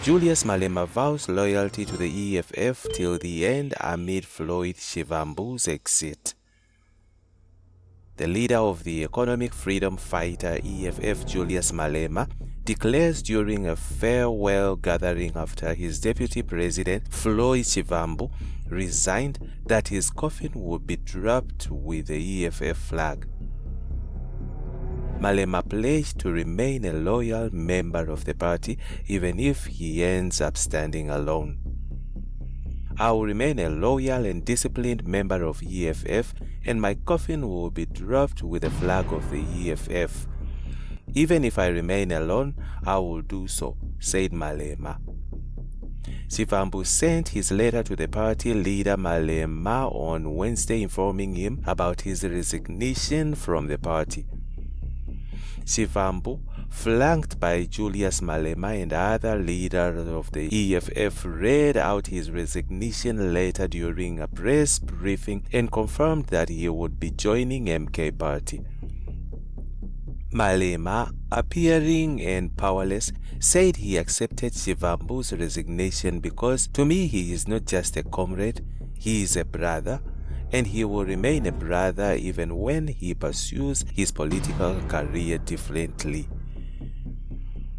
Julius Malema vows loyalty to the EFF till the end amid Floyd Shivambu's exit. The leader of the economic freedom fighter EFF, Julius Malema, declares during a farewell gathering after his deputy president, Floyd Shivambu, resigned that his coffin would be draped with the EFF flag. Malema pledged to remain a loyal member of the party even if he ends up standing alone. I will remain a loyal and disciplined member of EFF, and my coffin will be draped with the flag of the EFF. Even if I remain alone, I will do so, said Malema. Shivambu sent his letter to the party leader Malema on Wednesday informing him about his resignation from the party. Shivambu, flanked by Julius Malema and other leaders of the EFF, read out his resignation letter during a press briefing and confirmed that he would be joining MK party. Malema, appearing and powerless, said he accepted Shivambu's resignation because, to me, he is not just a comrade, he is a brother, and he will remain a brother even when he pursues his political career differently.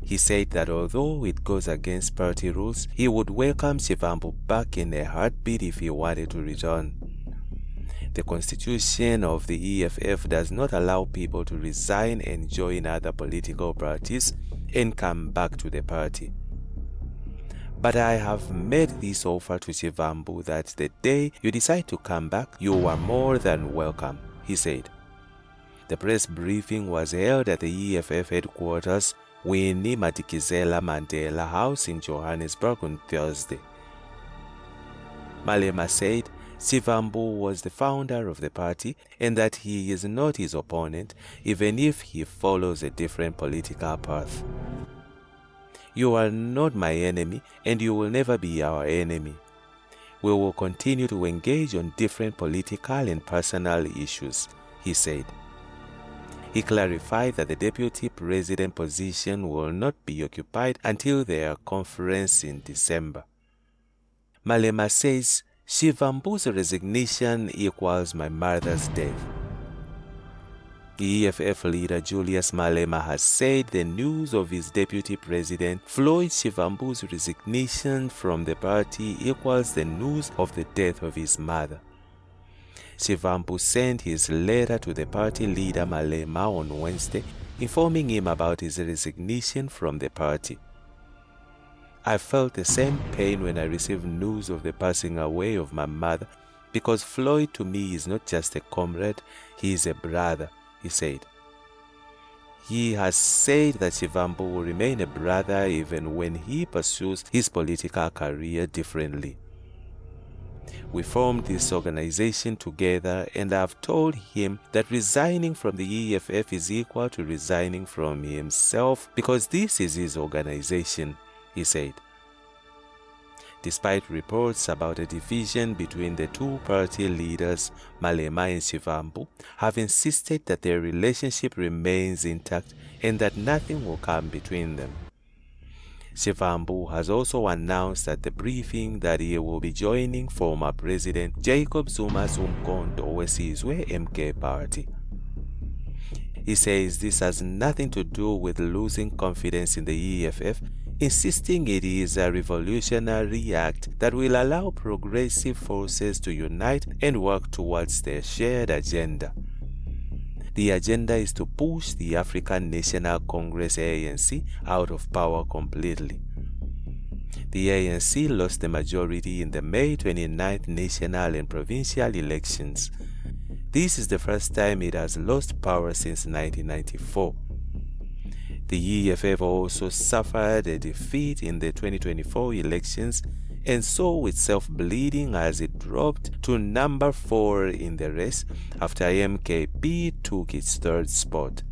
He said that although it goes against party rules, he would welcome Shivambu back in a heartbeat if he wanted to return. The constitution of the EFF does not allow people to resign and join other political parties and come back to the party. But I have made this offer to Shivambu that the day you decide to come back, you are more than welcome, he said. The press briefing was held at the EFF headquarters, Winnie Madikizela Mandela House in Johannesburg on Thursday. Malema said Shivambu was the founder of the party and that he is not his opponent, even if he follows a different political path. You are not my enemy, and you will never be our enemy. We will continue to engage on different political and personal issues, he said. He clarified that the deputy president position will not be occupied until their conference in December. Malema says, Shivambu's resignation equals my mother's death. The EFF leader Julius Malema has said the news of his deputy president Floyd Shivambu's resignation from the party equals the news of the death of his mother. Shivambu sent his letter to the party leader Malema on Wednesday, informing him about his resignation from the party. I felt the same pain when I received news of the passing away of my mother, because Floyd to me is not just a comrade, he is a brother, he said. He has said that Shivambu will remain a brother even when he pursues his political career differently. We formed this organization together, and I have told him that resigning from the EFF is equal to resigning from himself because this is his organization, he said. Despite reports about a division between the two party leaders, Malema and Shivambu have insisted that their relationship remains intact and that nothing will come between them. Shivambu has also announced at the briefing that he will be joining former President Jacob Zuma's Umkhonto weSizwe MK party. He says this has nothing to do with losing confidence in the EFF, insisting it is a revolutionary act that will allow progressive forces to unite and work towards their shared agenda. The agenda is to push the African National Congress ANC out of power completely. The ANC lost the majority in the May 29th national and provincial elections. This is the first time it has lost power since 1994. The EFF also suffered a defeat in the 2024 elections and saw itself bleeding as it dropped to number 4 in the race after MKP took its third spot.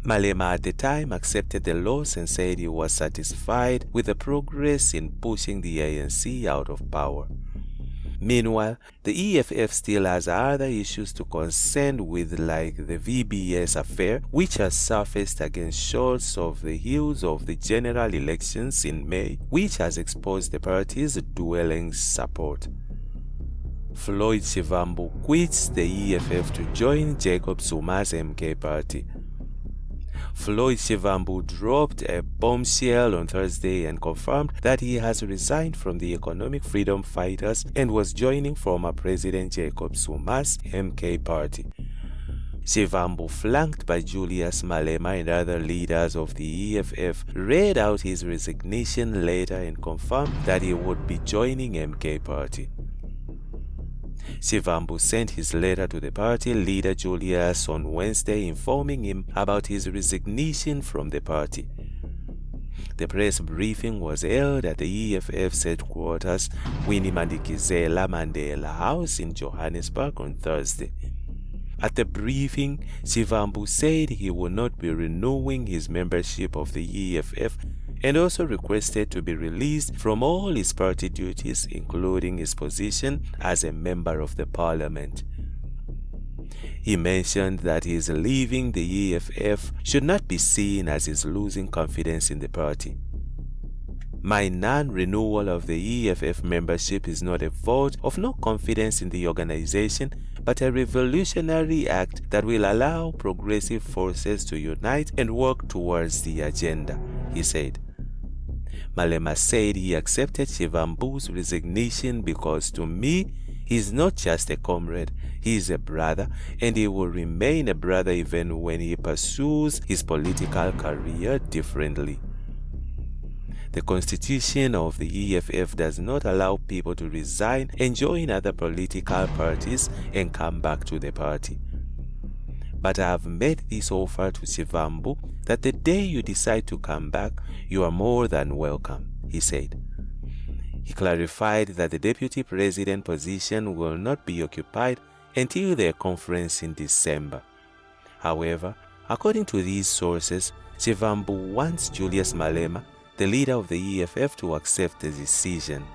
Malema at the time accepted the loss and said he was satisfied with the progress in pushing the ANC out of power. Meanwhile, the EFF still has other issues to contend with, like the VBS affair, which has surfaced against shorts of the heels of the general elections in May, which has exposed the party's dwindling support. Floyd Shivambu quits the EFF to join Jacob Zuma's MK party. Floyd Shivambu dropped a bombshell on Thursday and confirmed that he has resigned from the Economic Freedom Fighters and was joining former President Jacob Zuma's MK party. Shivambu, flanked by Julius Malema and other leaders of the EFF, read out his resignation letter and confirmed that he would be joining MK party. Shivambu sent his letter to the party leader Julius on Wednesday, informing him about his resignation from the party. The press briefing was held at the EFF's headquarters, Winnie Madikizela Mandela House in Johannesburg on Thursday. At the briefing, Shivambu said he would not be renewing his membership of the EFF and also requested to be released from all his party duties, including his position as a member of the parliament. He mentioned that his leaving the EFF should not be seen as his losing confidence in the party. My non-renewal of the EFF membership is not a vote of no confidence in the organization, but a revolutionary act that will allow progressive forces to unite and work towards the agenda, he said. Malema said he accepted Shivambu's resignation because, to me, he is not just a comrade, he is a brother, and he will remain a brother even when he pursues his political career differently. The constitution of the EFF does not allow people to resign and join other political parties and come back to the party. But I have made this offer to Shivambu that the day you decide to come back, you are more than welcome, he said. He clarified that the deputy president position will not be occupied until their conference in December. However, according to these sources, Shivambu wants Julius Malema, the leader of the EFF, to accept the decision.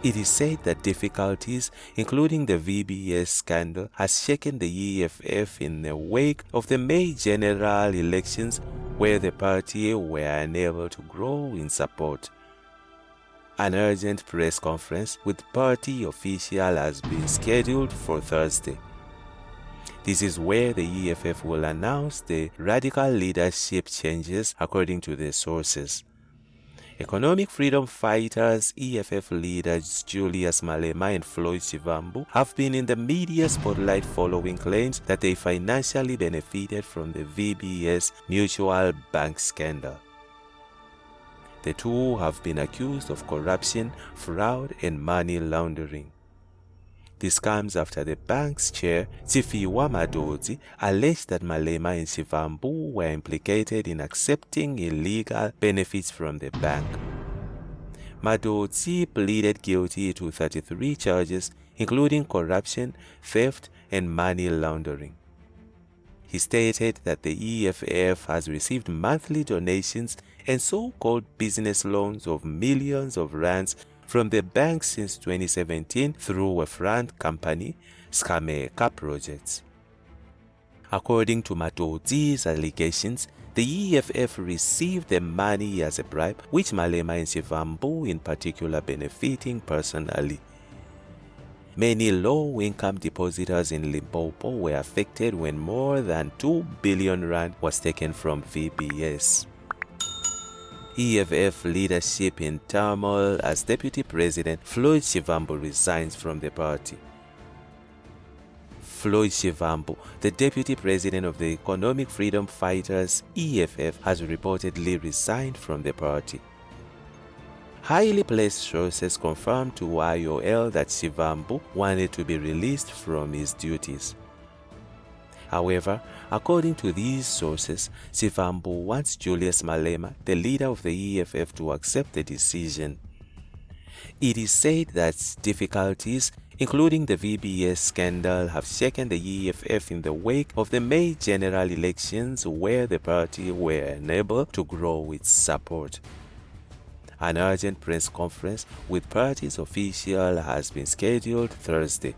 It is said that difficulties, including the VBS scandal, has shaken the EFF in the wake of the May general elections, where the party were unable to grow in support. An urgent press conference with party officials has been scheduled for Thursday. This is where the EFF will announce the radical leadership changes, according to the sources. Economic Freedom Fighters EFF leaders Julius Malema and Floyd Shivambu have been in the media spotlight following claims that they financially benefited from the VBS mutual bank scandal. The two have been accused of corruption, fraud, and money laundering. This comes after the bank's chair, Tsifiwa Madodzi, alleged that Malema and Shivambu were implicated in accepting illegal benefits from the bank. Madodzi pleaded guilty to 33 charges, including corruption, theft, and money laundering. He stated that the EFF has received monthly donations and so-called business loans of millions of rands from the bank since 2017 through a front company, Skameka Projects. According to Matodzi's allegations, the EFF received the money as a bribe, which Malema and Shivambu in particular benefiting personally. Many low-income depositors in Limpopo were affected when more than 2 billion rand was taken from VBS. EFF leadership in turmoil as Deputy President Floyd Shivambu resigns from the party. Floyd Shivambu, the Deputy President of the Economic Freedom Fighters EFF, has reportedly resigned from the party. Highly placed sources confirmed to IOL that Shivambu wanted to be released from his duties. However, according to these sources, Shivambu wants Julius Malema, the leader of the EFF, to accept the decision. It is said that difficulties, including the VBS scandal, have shaken the EFF in the wake of the May general elections, where the party were unable to grow its support. An urgent press conference with party's official has been scheduled Thursday.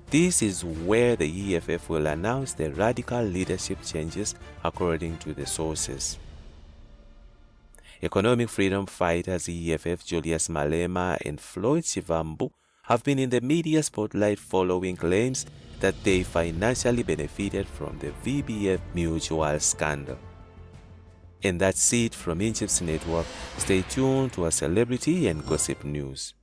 This is where the EFF will announce the radical leadership changes, according to the sources. Economic freedom fighters EFF Julius Malema and Floyd Shivambu have been in the media spotlight following claims that they financially benefited from the VBF mutual scandal. And that's it from INJIBS Network. Stay tuned to our celebrity and gossip news.